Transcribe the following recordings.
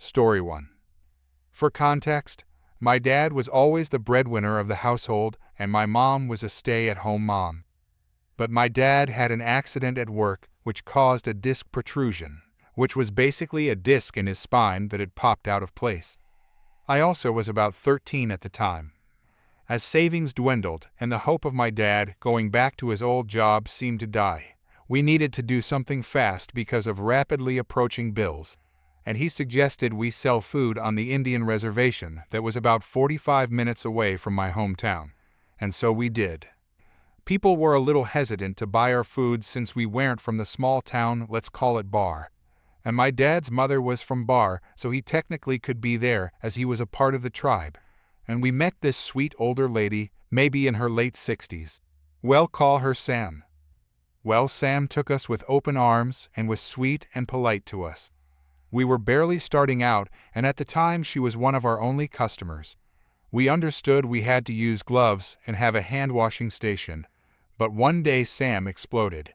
Story 1. For context, my dad was always the breadwinner of the household and my mom was a stay-at-home mom. But my dad had an accident at work which caused a disc protrusion, which was basically a disc in his spine that had popped out of place. I also was about 13 at the time. As savings dwindled and the hope of my dad going back to his old job seemed to die, we needed to do something fast because of rapidly approaching bills, and he suggested we sell food on the Indian reservation that was about 45 minutes away from my hometown. And so we did. People were a little hesitant to buy our food since we weren't from the small town, let's call it Bar. And my dad's mother was from Bar, so he technically could be there as he was a part of the tribe. And we met this sweet older lady, maybe in her late 60s. We'll call her Sam. Well, Sam took us with open arms and was sweet and polite to us. We were barely starting out, and at the time she was one of our only customers. We understood we had to use gloves and have a hand-washing station. But one day Sam exploded.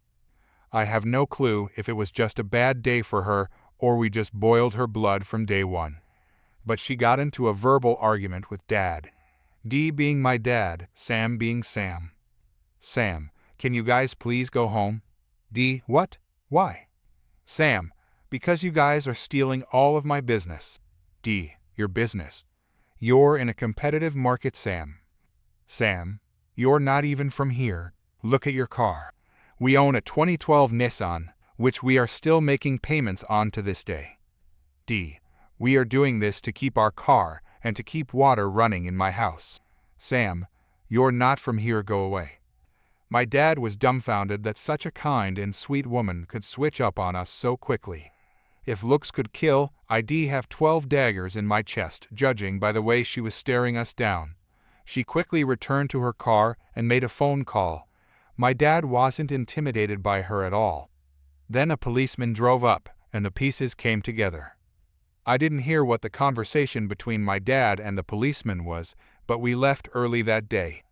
I have no clue if it was just a bad day for her or we just boiled her blood from day one. But she got into a verbal argument with Dad. D being my dad, Sam being Sam. Sam, can you guys please go home? D, what? Why? Sam, because you guys are stealing all of my business. D, your business. You're in a competitive market, Sam. Sam, you're not even from here. Look at your car. We own a 2012 Nissan, which we are still making payments on to this day. D, we are doing this to keep our car and to keep water running in my house. Sam, you're not from here, go away. My dad was dumbfounded that such a kind and sweet woman could switch up on us so quickly. If looks could kill, I'd have 12 daggers in my chest, judging by the way she was staring us down. She quickly returned to her car and made a phone call. My dad wasn't intimidated by her at all. Then a policeman drove up, and the pieces came together. I didn't hear what the conversation between my dad and the policeman was, but we left early that day.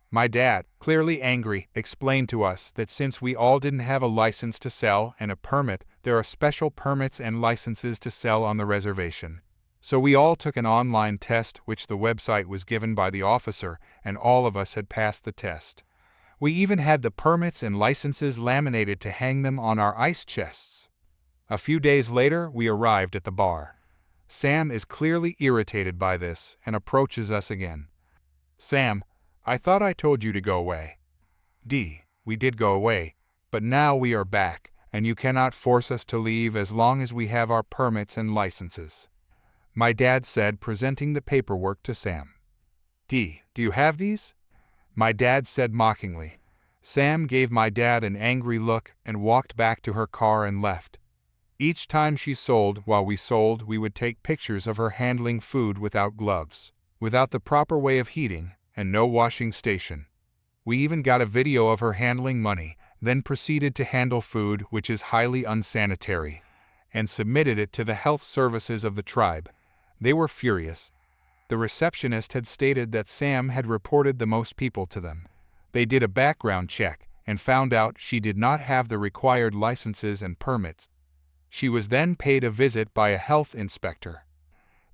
My dad, clearly angry, explained to us that since we all didn't have a license to sell and a permit, there are special permits and licenses to sell on the reservation. So we all took an online test which the website was given by the officer, and all of us had passed the test. We even had the permits and licenses laminated to hang them on our ice chests. A few days later, we arrived at the bar. Sam is clearly irritated by this and approaches us again. Sam, I thought I told you to go away. D, we did go away, but now we are back, and you cannot force us to leave as long as we have our permits and licenses. My dad said, presenting the paperwork to Sam. D, do you have these? My dad said mockingly. Sam gave my dad an angry look and walked back to her car and left. Each time she sold, while we sold, we would take pictures of her handling food without gloves, without the proper way of heating, and no washing station. We even got a video of her handling money, then proceeded to handle food which is highly unsanitary, and submitted it to the health services of the tribe. They were furious. The receptionist had stated that Sam had reported the most people to them. They did a background check and found out she did not have the required licenses and permits. She was then paid a visit by a health inspector.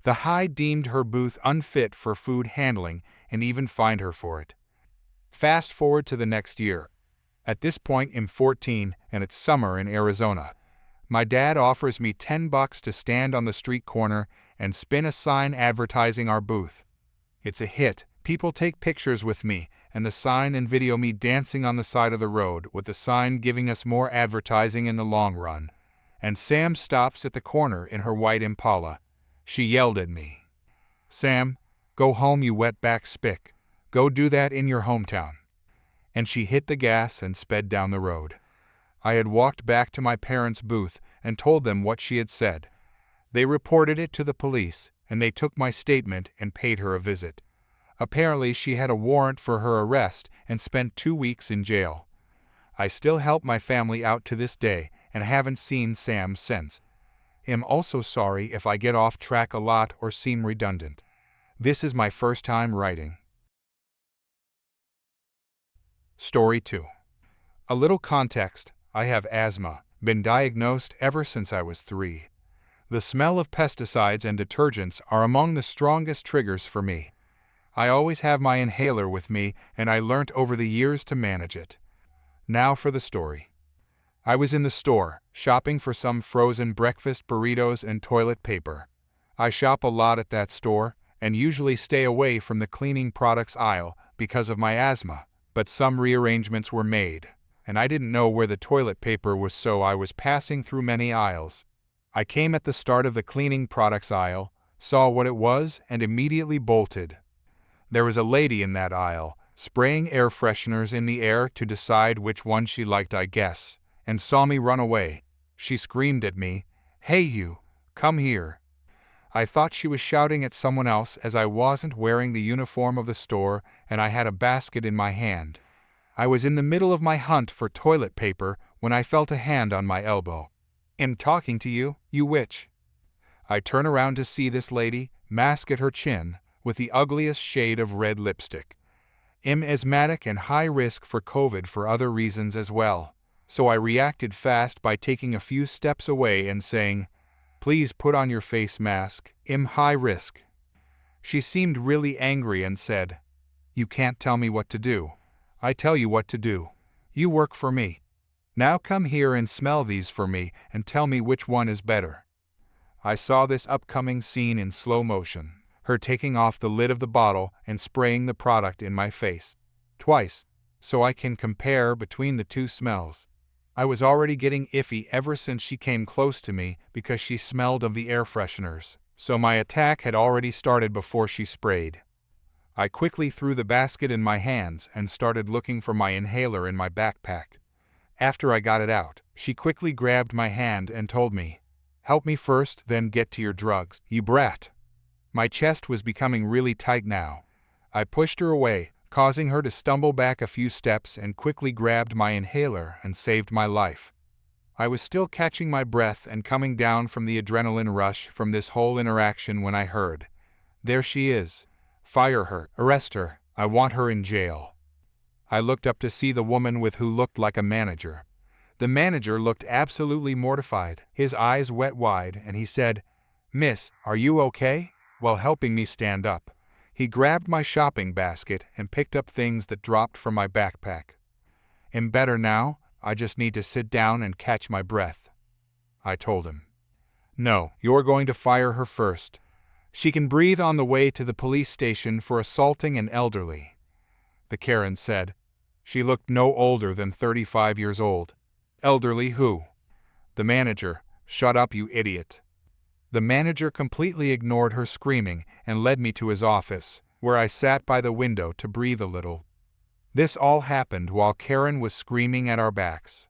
The High deemed her booth unfit for food handling and even fined her for it. Fast forward to the next year. At this point I'm 14 and it's summer in Arizona. My dad offers me $10 to stand on the street corner and spin a sign advertising our booth. It's a hit. People take pictures with me and the sign and video me dancing on the side of the road with the sign giving us more advertising in the long run. And Sam stops at the corner in her white Impala. She yelled at me. Sam, go home you wetback spick. Go do that in your hometown. And she hit the gas and sped down the road. I had walked back to my parents' booth and told them what she had said. They reported it to the police, and they took my statement and paid her a visit. Apparently she had a warrant for her arrest and spent 2 weeks in jail. I still help my family out to this day and haven't seen Sam since. I'm also sorry if I get off track a lot or seem redundant. This is my first time writing. Story 2. A little context. I have asthma, been diagnosed ever since I was 3. The smell of pesticides and detergents are among the strongest triggers for me. I always have my inhaler with me, and I learnt over the years to manage it. Now for the story. I was in the store, shopping for some frozen breakfast burritos and toilet paper. I shop a lot at that store, and usually stay away from the cleaning products aisle because of my asthma, but some rearrangements were made, and I didn't know where the toilet paper was, so I was passing through many aisles. I came at the start of the cleaning products aisle, saw what it was, and immediately bolted. There was a lady in that aisle, spraying air fresheners in the air to decide which one she liked, I guess, and saw me run away. She screamed at me, "Hey you, come here." I thought she was shouting at someone else as I wasn't wearing the uniform of the store and I had a basket in my hand. I was in the middle of my hunt for toilet paper when I felt a hand on my elbow. "I'm talking to you, you witch." I turn around to see this lady, mask at her chin, with the ugliest shade of red lipstick. I'm asthmatic and high risk for COVID for other reasons as well, so I reacted fast by taking a few steps away and saying, "Please put on your face mask, I'm high risk." She seemed really angry and said, "You can't tell me what to do. I tell you what to do. You work for me. Now come here and smell these for me and tell me which one is better." I saw this upcoming scene in slow motion, her taking off the lid of the bottle and spraying the product in my face. Twice, so I can compare between the two smells. I was already getting iffy ever since she came close to me because she smelled of the air fresheners, so my attack had already started before she sprayed. I quickly threw the basket in my hands and started looking for my inhaler in my backpack. After I got it out, she quickly grabbed my hand and told me, "Help me first, then get to your drugs, you brat." My chest was becoming really tight now. I pushed her away, causing her to stumble back a few steps, and quickly grabbed my inhaler and saved my life. I was still catching my breath and coming down from the adrenaline rush from this whole interaction when I heard, "There she is. Fire her, arrest her, I want her in jail." I looked up to see the woman with who looked like a manager. The manager looked absolutely mortified, his eyes wet wide, and he said, "Miss, are you okay?" while helping me stand up. He grabbed my shopping basket and picked up things that dropped from my backpack. "I'm better now, I just need to sit down and catch my breath," I told him. "No, you're going to fire her first. She can breathe on the way to the police station for assaulting an elderly," the Karen said. She looked no older than 35 years old. "Elderly who?" The manager. "Shut up, you idiot." The manager completely ignored her screaming and led me to his office, where I sat by the window to breathe a little. This all happened while Karen was screaming at our backs.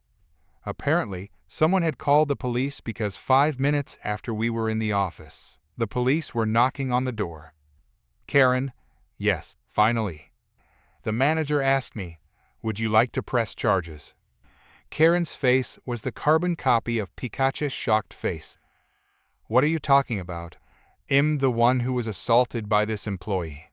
Apparently, someone had called the police because 5 minutes after we were in the office, the police were knocking on the door. "Karen?" "Yes, finally." The manager asked me, "Would you like to press charges?" Karen's face was the carbon copy of Pikachu's shocked face. "What are you talking about? I'm the one who was assaulted by this employee."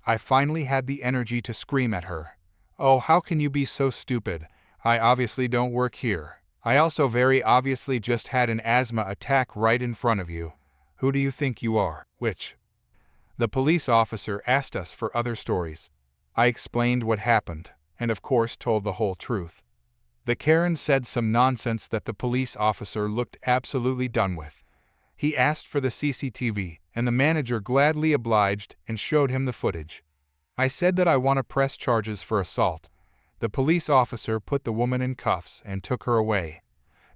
I finally had the energy to scream at her. "Oh, how can you be so stupid? I obviously don't work here. I also very obviously just had an asthma attack right in front of you. Who do you think you are, witch?" The police officer asked us for other stories. I explained what happened, and of course told the whole truth. The Karen said some nonsense that the police officer looked absolutely done with. He asked for the CCTV, and the manager gladly obliged and showed him the footage. I said that I want to press charges for assault. The police officer put the woman in cuffs and took her away.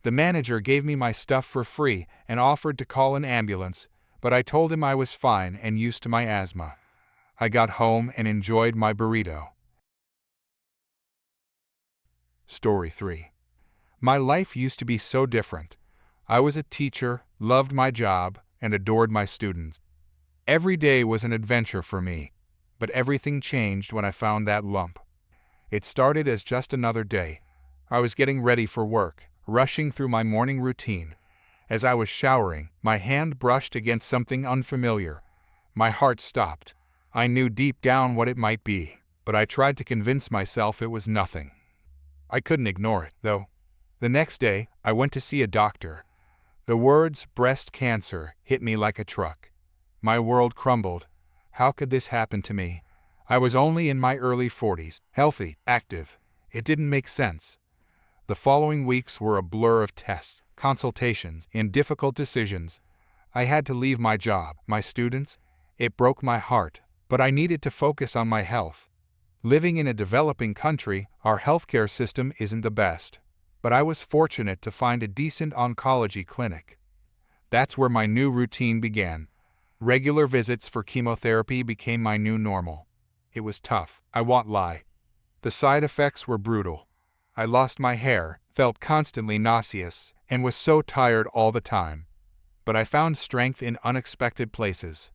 The manager gave me my stuff for free and offered to call an ambulance, but I told him I was fine and used to my asthma. I got home and enjoyed my burrito. Story 3. My life used to be so different. I was a teacher, loved my job, and adored my students. Every day was an adventure for me, but everything changed when I found that lump. It started as just another day. I was getting ready for work, rushing through my morning routine. As I was showering, my hand brushed against something unfamiliar. My heart stopped. I knew deep down what it might be, but I tried to convince myself it was nothing. I couldn't ignore it, though. The next day, I went to see a doctor. The words breast cancer hit me like a truck. My world crumbled. How could this happen to me? I was only in my early 40s, healthy, active. It didn't make sense. The following weeks were a blur of tests, consultations, and difficult decisions. I had to leave my job, my students. It broke my heart, but I needed to focus on my health. Living in a developing country, our healthcare system isn't the best. But I was fortunate to find a decent oncology clinic. That's where my new routine began. Regular visits for chemotherapy became my new normal. It was tough, I won't lie. The side effects were brutal. I lost my hair, felt constantly nauseous, and was so tired all the time. But I found strength in unexpected places.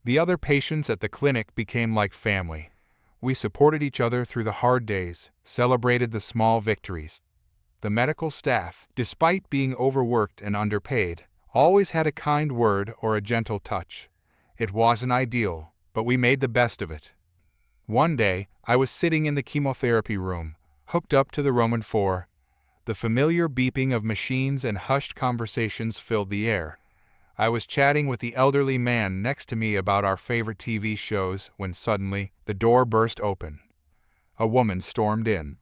The other patients at the clinic became like family. We supported each other through the hard days, celebrated the small victories. The medical staff, despite being overworked and underpaid, always had a kind word or a gentle touch. It wasn't ideal, but we made the best of it. One day, I was sitting in the chemotherapy room, hooked up to the Roman 4. The familiar beeping of machines and hushed conversations filled the air. I was chatting with the elderly man next to me about our favorite TV shows when suddenly, the door burst open. A woman stormed in.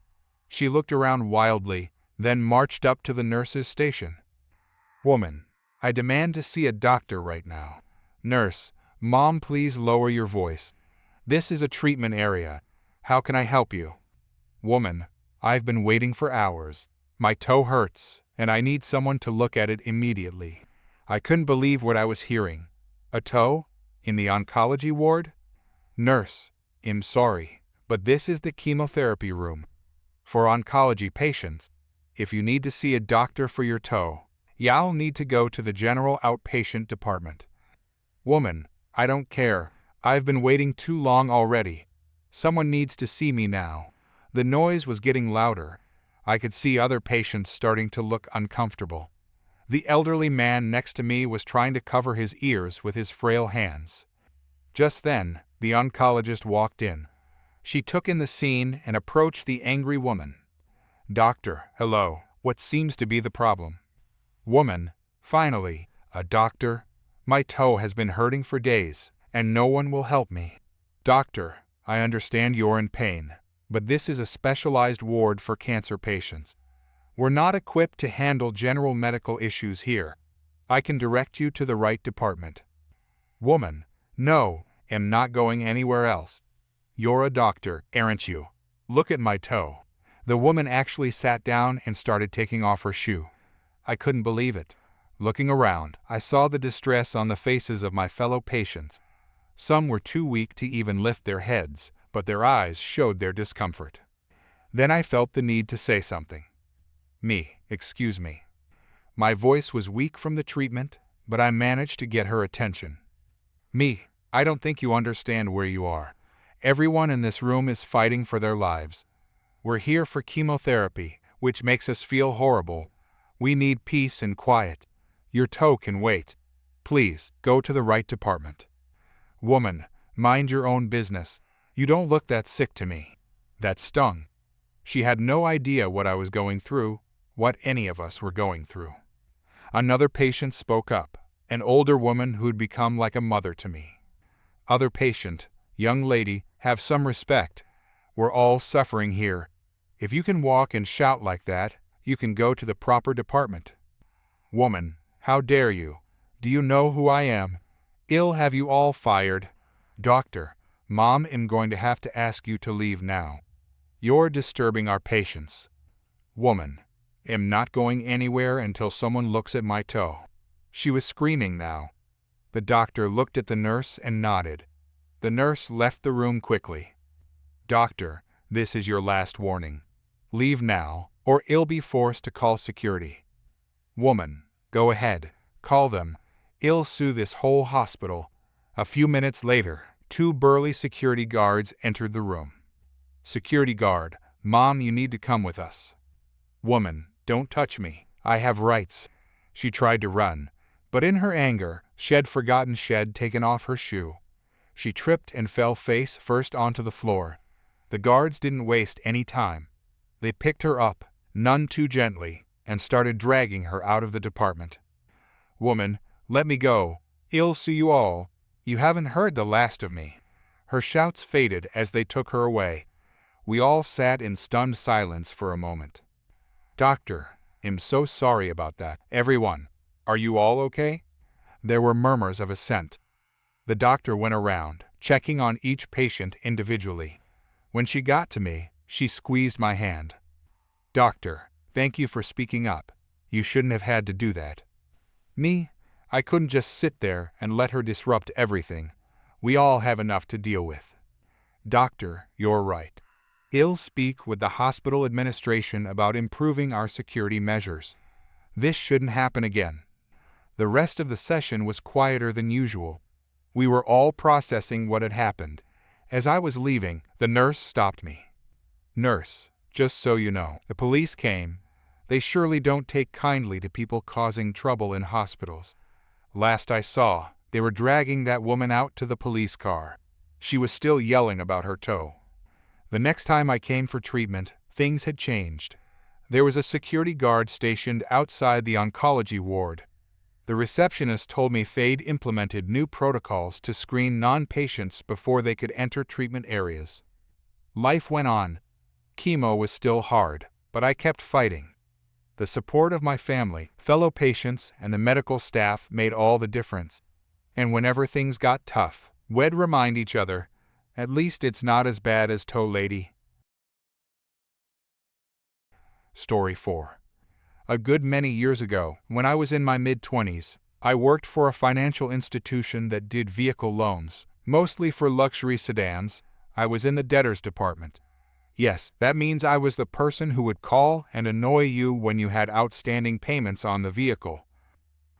She looked around wildly, then marched up to the nurse's station. "Woman, I demand to see a doctor right now." "Nurse, Mom, please lower your voice. This is a treatment area. How can I help you?" "Woman, I've been waiting for hours. My toe hurts, and I need someone to look at it immediately." I couldn't believe what I was hearing. A toe? In the oncology ward? "Nurse, I'm sorry, but this is the chemotherapy room. For oncology patients, if you need to see a doctor for your toe, you'll need to go to the general outpatient department." "Woman, I don't care. I've been waiting too long already. Someone needs to see me now." The noise was getting louder. I could see other patients starting to look uncomfortable. The elderly man next to me was trying to cover his ears with his frail hands. Just then, the oncologist walked in. She took in the scene and approached the angry woman. "Doctor, hello. What seems to be the problem?" "Woman, finally, a doctor. My toe has been hurting for days, and no one will help me." "Doctor, I understand you're in pain, but this is a specialized ward for cancer patients. We're not equipped to handle general medical issues here. I can direct you to the right department." "Woman, no, I'm not going anywhere else. You're a doctor, aren't you? Look at my toe." The woman actually sat down and started taking off her shoe. I couldn't believe it. Looking around, I saw the distress on the faces of my fellow patients. Some were too weak to even lift their heads, but their eyes showed their discomfort. Then I felt the need to say something. Excuse me." My voice was weak from the treatment, but I managed to get her attention. I don't think you understand where you are. Everyone in this room is fighting for their lives. We're here for chemotherapy, which makes us feel horrible. We need peace and quiet. Your toe can wait. Please, go to the right department." "Woman, mind your own business. You don't look that sick to me." That stung. She had no idea what I was going through, what any of us were going through. Another patient spoke up, an older woman who'd become like a mother to me. "Other patient, young lady, have some respect. We're all suffering here. If you can walk and shout like that, you can go to the proper department." "Woman, how dare you? Do you know who I am? I'll have you all fired." "Doctor, Mom, I'm going to have to ask you to leave now. You're disturbing our patients." "Woman, I'm not going anywhere until someone looks at my toe." She was screaming now. The doctor looked at the nurse and nodded. The nurse left the room quickly. "Doctor, this is your last warning. Leave now, or I'll be forced to call security." "Woman, go ahead. Call them. I'll sue this whole hospital." A few minutes later, 2 burly security guards entered the room. "Security guard, Mom, you need to come with us." "Woman, don't touch me. I have rights." She tried to run, but in her anger, she'd forgotten she'd taken off her shoe. She tripped and fell face first onto the floor. The guards didn't waste any time. They picked her up, none too gently, and started dragging her out of the department. "Woman, let me go. I'll sue you all. You haven't heard the last of me." Her shouts faded as they took her away. We all sat in stunned silence for a moment. "Doctor, I'm so sorry about that." "Everyone, are you all okay?" There were murmurs of assent. The doctor went around, checking on each patient individually. When she got to me, she squeezed my hand. "Doctor, thank you for speaking up. You shouldn't have had to do that." Me? I couldn't just sit there and let her disrupt everything. We all have enough to deal with. "Doctor, you're right. I'll speak with the hospital administration about improving our security measures. This shouldn't happen again." The rest of the session was quieter than usual. We were all processing what had happened. As I was leaving, the nurse stopped me. "Nurse, just so you know, the police came. They surely don't take kindly to people causing trouble in hospitals. Last I saw, they were dragging that woman out to the police car. She was still yelling about her toe." The next time I came for treatment, things had changed. There was a security guard stationed outside the oncology ward. The receptionist told me they'd implemented new protocols to screen non-patients before they could enter treatment areas. Life went on. Chemo was still hard, but I kept fighting. The support of my family, fellow patients, and the medical staff made all the difference. And whenever things got tough, we'd remind each other, at least it's not as bad as Toe Lady. Story 4. A good many years ago, when I was in my mid-20s, I worked for a financial institution that did vehicle loans, mostly for luxury sedans. I was in the debtors department. Yes, that means I was the person who would call and annoy you when you had outstanding payments on the vehicle.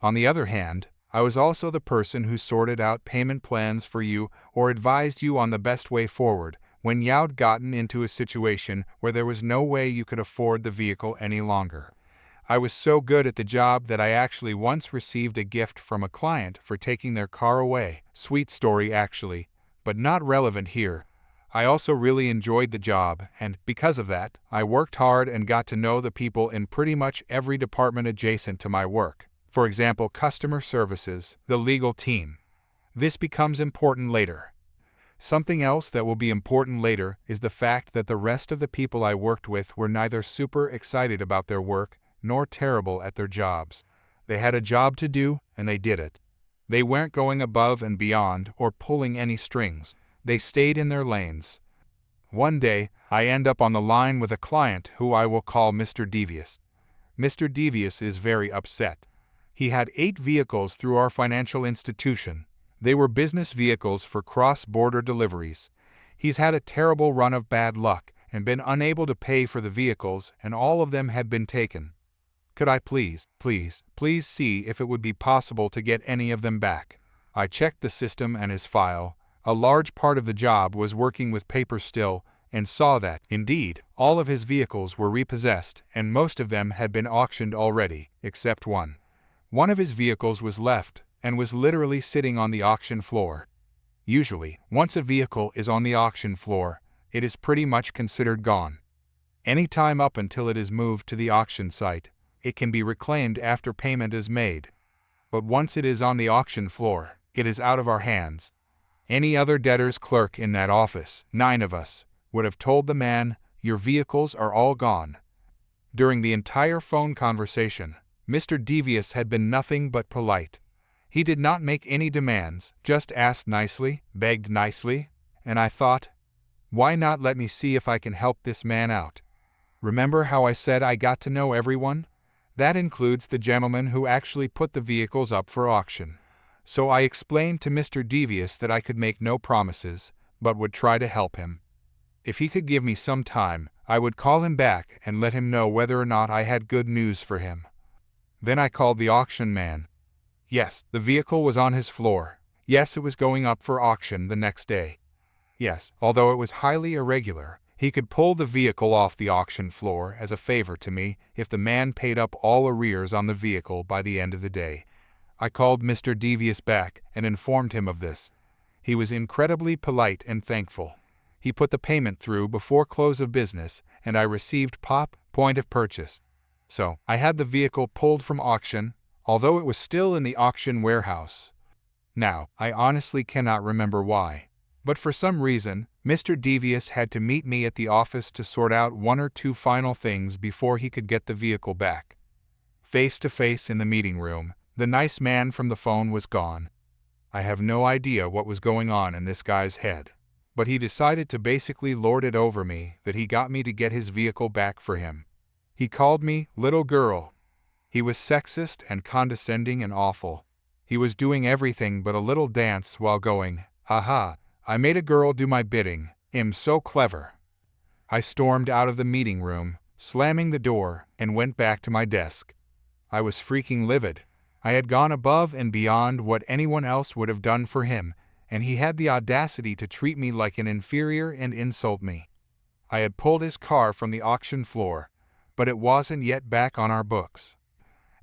On the other hand, I was also the person who sorted out payment plans for you or advised you on the best way forward when you'd gotten into a situation where there was no way you could afford the vehicle any longer. I was so good at the job that I actually once received a gift from a client for taking their car away. Sweet story actually, but not relevant here. I also really enjoyed the job, and because of that, I worked hard and got to know the people in pretty much every department adjacent to my work. For example, customer services, the legal team. This becomes important later. Something else that will be important later is the fact that the rest of the people I worked with were neither super excited about their work nor terrible at their jobs. They had a job to do, and they did it. They weren't going above and beyond or pulling any strings. They stayed in their lanes. One day, I end up on the line with a client who I will call Mr. Devious. Mr. Devious is very upset. He had 8 vehicles through our financial institution. They were business vehicles for cross-border deliveries. He's had a terrible run of bad luck and been unable to pay for the vehicles, and all of them had been taken. Could I please see if it would be possible to get any of them back? I checked the system and his file. A large part of the job was working with paper still, and saw that, indeed, all of his vehicles were repossessed and most of them had been auctioned already, except one. One of his vehicles was left and was literally sitting on the auction floor. Usually, once a vehicle is on the auction floor, it is pretty much considered gone. Any time up until it is moved to the auction site, it can be reclaimed after payment is made. But once it is on the auction floor, it is out of our hands. Any other debtor's clerk in that office, 9 of us, would have told the man, "Your vehicles are all gone." During the entire phone conversation, Mr. Devious had been nothing but polite. He did not make any demands, just asked nicely, begged nicely, and I thought, why not let me see if I can help this man out? Remember how I said I got to know everyone? That includes the gentleman who actually put the vehicles up for auction. So I explained to Mr. Devious that I could make no promises, but would try to help him. If he could give me some time, I would call him back and let him know whether or not I had good news for him. Then I called the auction man. Yes, the vehicle was on his floor. Yes, it was going up for auction the next day. Yes, although it was highly irregular, he could pull the vehicle off the auction floor as a favor to me if the man paid up all arrears on the vehicle by the end of the day. I called Mr. Devious back and informed him of this. He was incredibly polite and thankful. He put the payment through before close of business, and I received point of purchase. So, I had the vehicle pulled from auction, although it was still in the auction warehouse. Now, I honestly cannot remember why. But for some reason, Mr. Devious had to meet me at the office to sort out one or two final things before he could get the vehicle back. Face to face in the meeting room, the nice man from the phone was gone. I have no idea what was going on in this guy's head, but he decided to basically lord it over me that he got me to get his vehicle back for him. He called me little girl. He was sexist and condescending and awful. He was doing everything but a little dance while going, "Haha, I made a girl do my bidding, I'm so clever." I stormed out of the meeting room, slamming the door, and went back to my desk. I was freaking livid. I had gone above and beyond what anyone else would have done for him, and he had the audacity to treat me like an inferior and insult me. I had pulled his car from the auction floor, but it wasn't yet back on our books.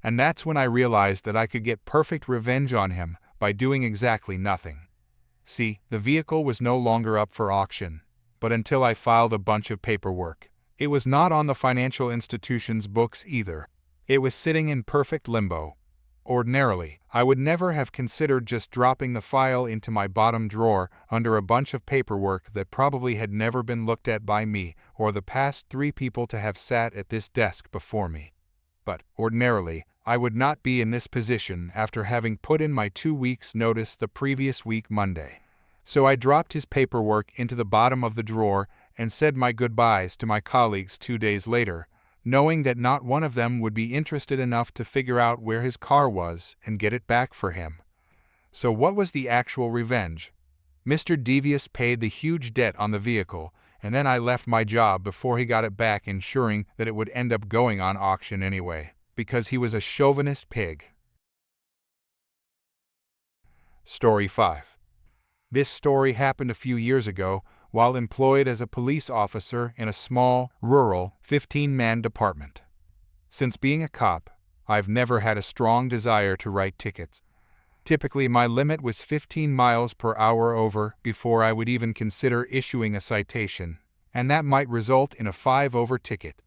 And that's when I realized that I could get perfect revenge on him by doing exactly nothing. See, the vehicle was no longer up for auction, but until I filed a bunch of paperwork, it was not on the financial institution's books either. It was sitting in perfect limbo. Ordinarily, I would never have considered just dropping the file into my bottom drawer under a bunch of paperwork that probably had never been looked at by me or the past 3 people to have sat at this desk before me. But, ordinarily, I would not be in this position after having put in my 2 weeks' notice the previous week Monday. So I dropped his paperwork into the bottom of the drawer and said my goodbyes to my colleagues 2 days later, knowing that not one of them would be interested enough to figure out where his car was and get it back for him. So what was the actual revenge? Mr. Devious paid the huge debt on the vehicle, and then I left my job before he got it back, ensuring that it would end up going on auction anyway, because he was a chauvinist pig. Story 5. This story happened a few years ago while employed as a police officer in a small, rural, 15-man department. Since being a cop, I've never had a strong desire to write tickets. Typically, my limit was 15 miles per hour over before I would even consider issuing a citation, and that might result in a 5 over ticket.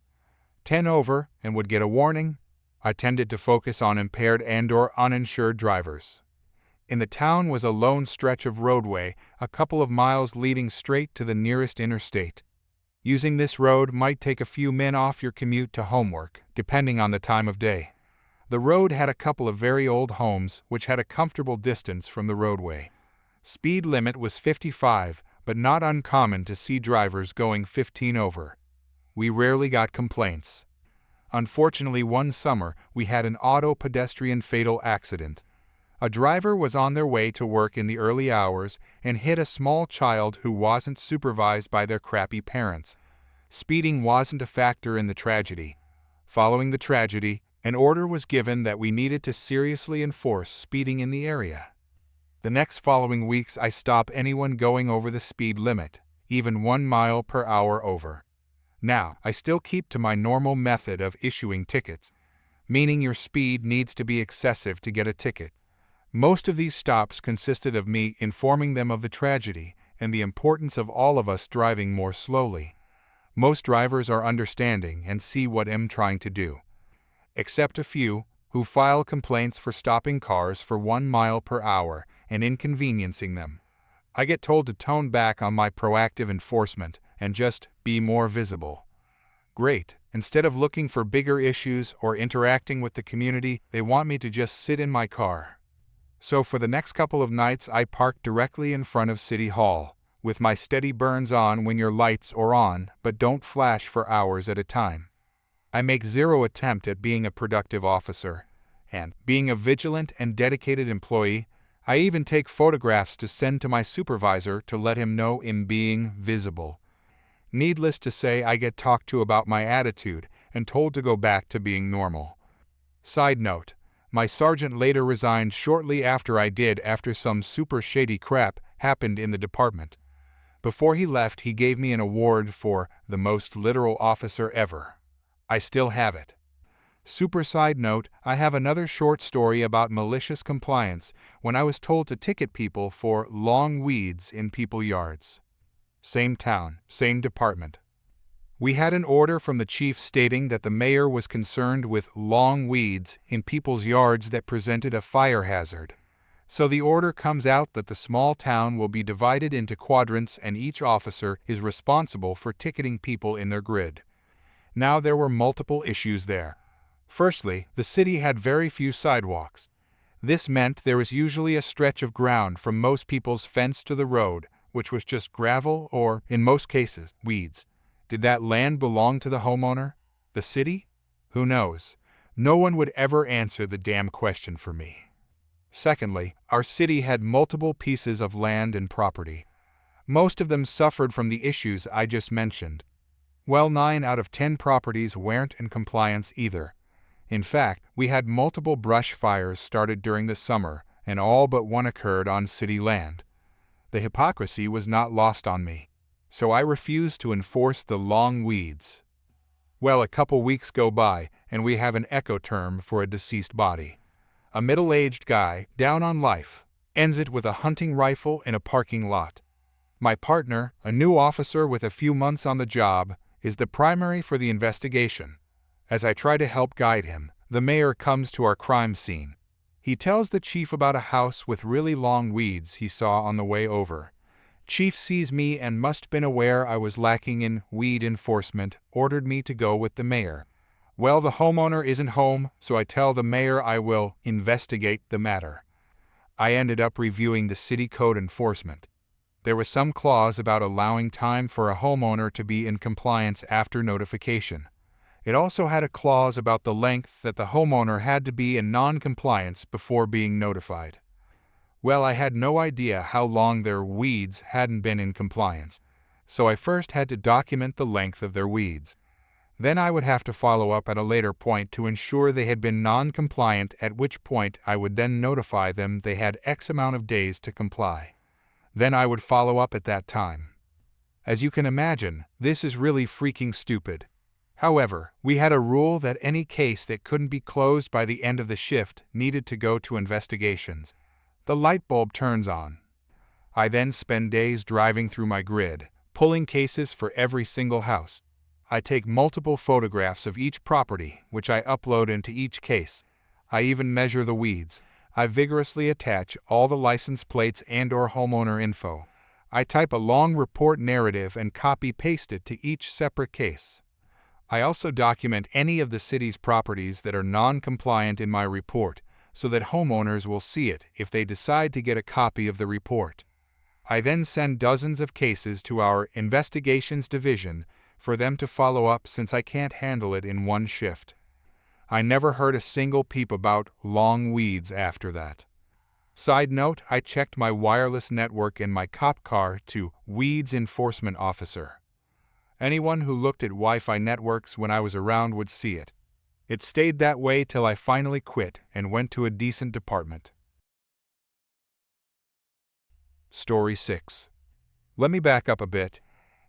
10 over and would get a warning. I tended to focus on impaired and/or uninsured drivers. In the town was a lone stretch of roadway, a couple of miles leading straight to the nearest interstate. Using this road might take a few men off your commute to homework, depending on the time of day. The road had a couple of very old homes, which had a comfortable distance from the roadway. Speed limit was 55, but not uncommon to see drivers going 15 over. We rarely got complaints. Unfortunately, one summer, we had an auto-pedestrian fatal accident. A driver was on their way to work in the early hours and hit a small child who wasn't supervised by their crappy parents. Speeding wasn't a factor in the tragedy. Following the tragedy, an order was given that we needed to seriously enforce speeding in the area. The next following weeks, I stopped anyone going over the speed limit, even 1 mile per hour over. Now, I still keep to my normal method of issuing tickets, meaning your speed needs to be excessive to get a ticket. Most of these stops consisted of me informing them of the tragedy and the importance of all of us driving more slowly. Most drivers are understanding and see what I'm trying to do. Except a few, who file complaints for stopping cars for 1 mile per hour and inconveniencing them. I get told to tone back on my proactive enforcement and just be more visible. Great. Instead of looking for bigger issues or interacting with the community, they want me to just sit in my car. So for the next couple of nights, I parked directly in front of City Hall, with my steady burns on when your lights are on, but don't flash for hours at a time. I make zero attempt at being a productive officer, and, being a vigilant and dedicated employee, I even take photographs to send to my supervisor to let him know I'm being visible. Needless to say, I get talked to about my attitude and told to go back to being normal. Side note, my sergeant later resigned shortly after I did after some super shady crap happened in the department. Before he left, he gave me an award for the most literal officer ever. I still have it. Super side note, I have another short story about malicious compliance when I was told to ticket people for long weeds in people yards. Same town, same department. We had an order from the chief stating that the mayor was concerned with long weeds in people's yards that presented a fire hazard. So the order comes out that the small town will be divided into quadrants and each officer is responsible for ticketing people in their grid. Now there were multiple issues there. Firstly, the city had very few sidewalks. This meant there was usually a stretch of ground from most people's fence to the road, which was just gravel or, in most cases, weeds. Did that land belong to the homeowner? The city? Who knows? No one would ever answer the damn question for me. Secondly, our city had multiple pieces of land and property. Most of them suffered from the issues I just mentioned. Well, 9 out of 10 properties weren't in compliance either. In fact, we had multiple brush fires started during the summer, and all but one occurred on city land. The hypocrisy was not lost on me, so I refused to enforce the long weeds. Well, a couple weeks go by, and we have an echo term for a deceased body. A middle-aged guy, down on life, ends it with a hunting rifle in a parking lot. My partner, a new officer with a few months on the job, is the primary for the investigation. As I try to help guide him, the mayor comes to our crime scene. He tells the chief about a house with really long weeds he saw on the way over. Chief sees me and must been aware I was lacking in weed enforcement, ordered me to go with the mayor. Well, the homeowner isn't home, so I tell the mayor I will investigate the matter. I ended up reviewing the city code enforcement. There was some clause about allowing time for a homeowner to be in compliance after notification. It also had a clause about the length that the homeowner had to be in non-compliance before being notified. Well, I had no idea how long their weeds hadn't been in compliance, so I first had to document the length of their weeds. Then I would have to follow up at a later point to ensure they had been non-compliant, at which point I would then notify them they had X amount of days to comply. Then I would follow up at that time. As you can imagine, this is really freaking stupid. However, we had a rule that any case that couldn't be closed by the end of the shift needed to go to investigations. The light bulb turns on. I then spend days driving through my grid, pulling cases for every single house. I take multiple photographs of each property, which I upload into each case. I even measure the weeds. I vigorously attach all the license plates and/or homeowner info. I type a long report narrative and copy-paste it to each separate case. I also document any of the city's properties that are non-compliant in my report, so that homeowners will see it if they decide to get a copy of the report. I then send dozens of cases to our investigations division for them to follow up since I can't handle it in one shift. I never heard a single peep about long weeds after that. Side note, I checked my wireless network in my cop car to Weeds Enforcement Officer. Anyone who looked at Wi-Fi networks when I was around would see it. It stayed that way till I finally quit and went to a decent department. Story 6. Let me back up a bit.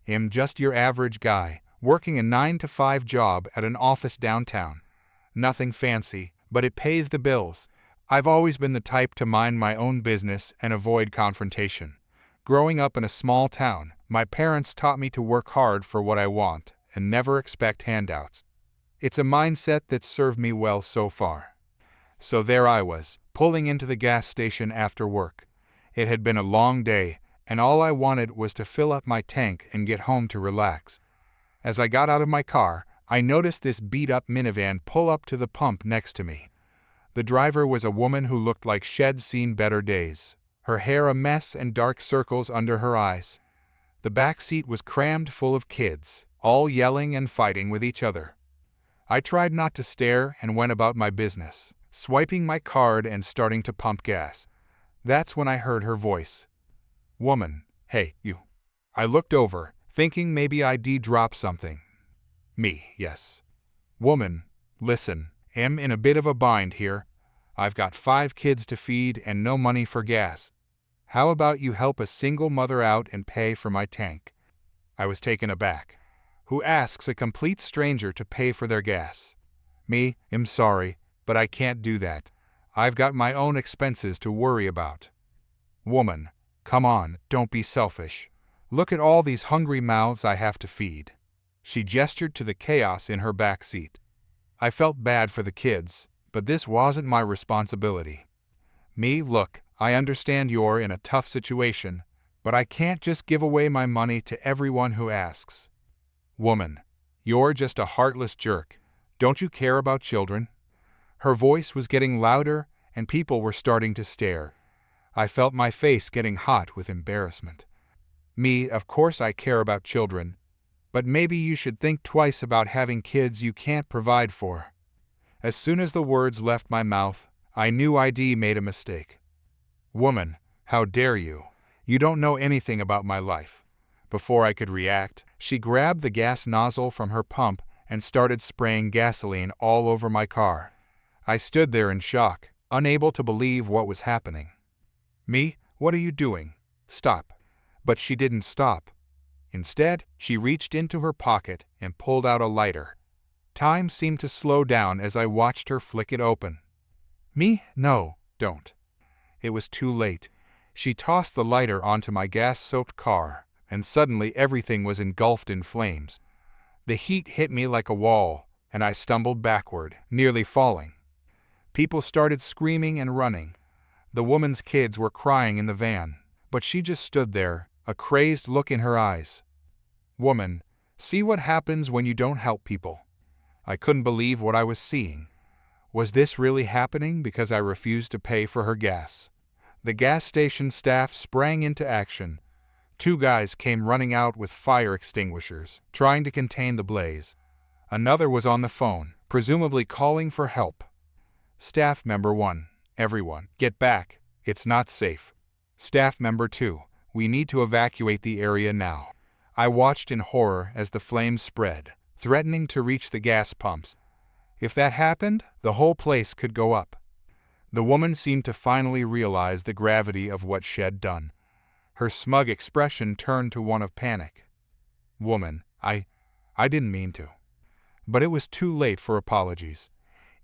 I'm just your average guy, working a 9-to-5 job at an office downtown. Nothing fancy, but it pays the bills. I've always been the type to mind my own business and avoid confrontation. Growing up in a small town, my parents taught me to work hard for what I want and never expect handouts. It's a mindset that's served me well so far. So there I was, pulling into the gas station after work. It had been a long day, and all I wanted was to fill up my tank and get home to relax. As I got out of my car, I noticed this beat-up minivan pull up to the pump next to me. The driver was a woman who looked like she'd seen better days, her hair a mess and dark circles under her eyes. The back seat was crammed full of kids, all yelling and fighting with each other. I tried not to stare and went about my business, swiping my card and starting to pump gas. That's when I heard her voice. "Woman, hey, you." I looked over, thinking maybe I'd dropped something. Me, yes. "Woman, listen, I'm in a bit of a bind here. I've got 5 kids to feed and no money for gas. How about you help a single mother out and pay for my tank?" I was taken aback. Who asks a complete stranger to pay for their gas? Me, I'm sorry, but I can't do that. I've got my own expenses to worry about. "Woman, come on, don't be selfish. Look at all these hungry mouths I have to feed." She gestured to the chaos in her back seat. I felt bad for the kids, but this wasn't my responsibility. Look, I understand you're in a tough situation, but I can't just give away my money to everyone who asks. Woman, you're just a heartless jerk. Don't you care about children? Her voice was getting louder, and people were starting to stare. I felt my face getting hot with embarrassment. Of course I care about children, but maybe you should think twice about having kids you can't provide for. As soon as the words left my mouth, I knew I'd made a mistake. Woman, how dare you? You don't know anything about my life. Before I could react, she grabbed the gas nozzle from her pump and started spraying gasoline all over my car. I stood there in shock, unable to believe what was happening. What are you doing? Stop. But she didn't stop. Instead, she reached into her pocket and pulled out a lighter. Time seemed to slow down as I watched her flick it open. No, don't. It was too late. She tossed the lighter onto my gas-soaked car, and suddenly everything was engulfed in flames. The heat hit me like a wall, and I stumbled backward, nearly falling. People started screaming and running. The woman's kids were crying in the van, but she just stood there, a crazed look in her eyes. Woman, see what happens when you don't help people. I couldn't believe what I was seeing. Was this really happening because I refused to pay for her gas? The gas station staff sprang into action. 2 guys came running out with fire extinguishers, trying to contain the blaze. Another was on the phone, presumably calling for help. Staff member 1, everyone, get back. It's not safe. Staff member 2, we need to evacuate the area now. I watched in horror as the flames spread, threatening to reach the gas pumps. If that happened, the whole place could go up. The woman seemed to finally realize the gravity of what she'd done. Her smug expression turned to one of panic. Woman, I didn't mean to. But it was too late for apologies.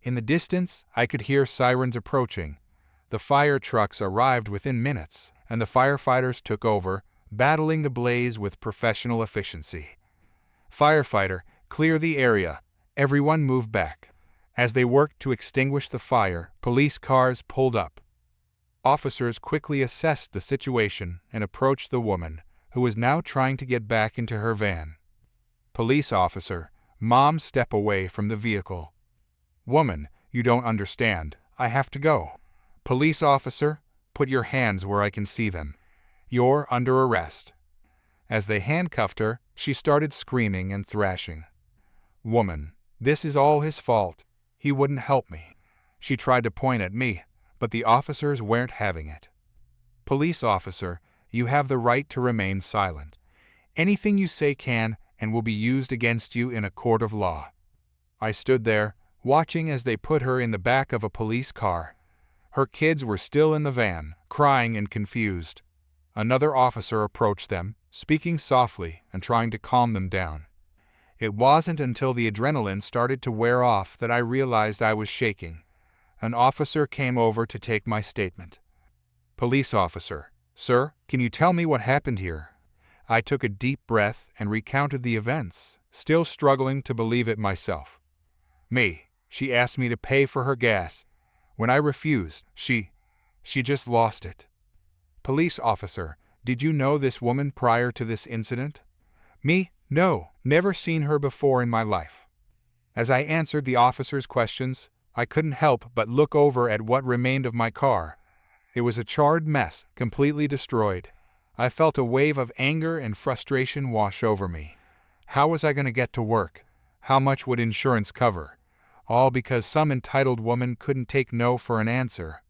In the distance, I could hear sirens approaching. The fire trucks arrived within minutes, and the firefighters took over, battling the blaze with professional efficiency. Firefighter, clear the area. Everyone move back. As they worked to extinguish the fire, police cars pulled up. Officers quickly assessed the situation and approached the woman, who was now trying to get back into her van. Police officer, Mom, step away from the vehicle. Woman, you don't understand. I have to go. Police officer, put your hands where I can see them. You're under arrest. As they handcuffed her, she started screaming and thrashing. Woman, this is all his fault. He wouldn't help me. She tried to point at me, but the officers weren't having it. Police officer, you have the right to remain silent. Anything you say can and will be used against you in a court of law. I stood there, watching as they put her in the back of a police car. Her kids were still in the van, crying and confused. Another officer approached them, speaking softly and trying to calm them down. It wasn't until the adrenaline started to wear off that I realized I was shaking. An officer came over to take my statement. Police officer, sir, can you tell me what happened here? I took a deep breath and recounted the events, still struggling to believe it myself. She asked me to pay for her gas. When I refused, she just lost it. Police officer, did you know this woman prior to this incident? No, never seen her before in my life. As I answered the officer's questions, I couldn't help but look over at what remained of my car. It was a charred mess, completely destroyed. I felt a wave of anger and frustration wash over me. How was I going to get to work? How much would insurance cover? All because some entitled woman couldn't take no for an answer.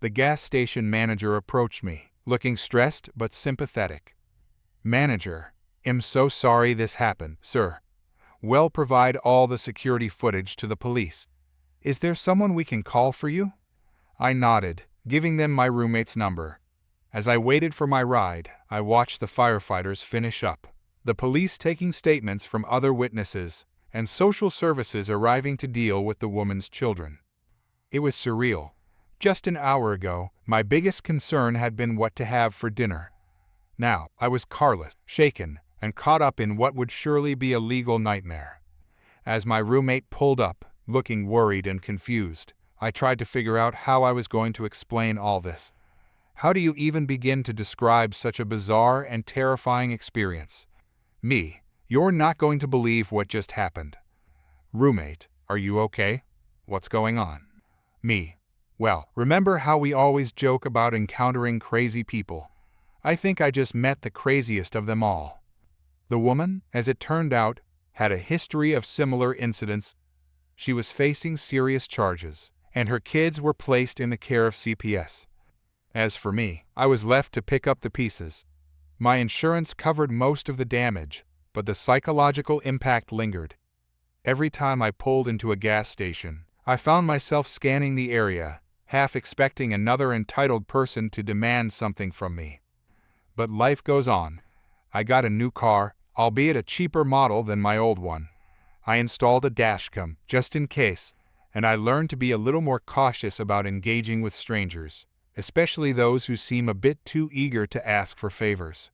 The gas station manager approached me, looking stressed but sympathetic. Manager, I'm so sorry this happened, sir. We'll provide all the security footage to the police. Is there someone we can call for you? I nodded, giving them my roommate's number. As I waited for my ride, I watched the firefighters finish up, the police taking statements from other witnesses, and social services arriving to deal with the woman's children. It was surreal. Just an hour ago, my biggest concern had been what to have for dinner. Now, I was carless, shaken, and caught up in what would surely be a legal nightmare. As my roommate pulled up, looking worried and confused, I tried to figure out how I was going to explain all this. How do you even begin to describe such a bizarre and terrifying experience? Me: you're not going to believe what just happened. Roommate: are you okay? What's going on? Me: well, remember how we always joke about encountering crazy people? I think I just met the craziest of them all. The woman, as it turned out, had a history of similar incidents. She was facing serious charges, and her kids were placed in the care of CPS. As for me, I was left to pick up the pieces. My insurance covered most of the damage, but the psychological impact lingered. Every time I pulled into a gas station, I found myself scanning the area, half expecting another entitled person to demand something from me. But life goes on. I got a new car, albeit a cheaper model than my old one. I installed a dashcam, just in case, and I learned to be a little more cautious about engaging with strangers, especially those who seem a bit too eager to ask for favors.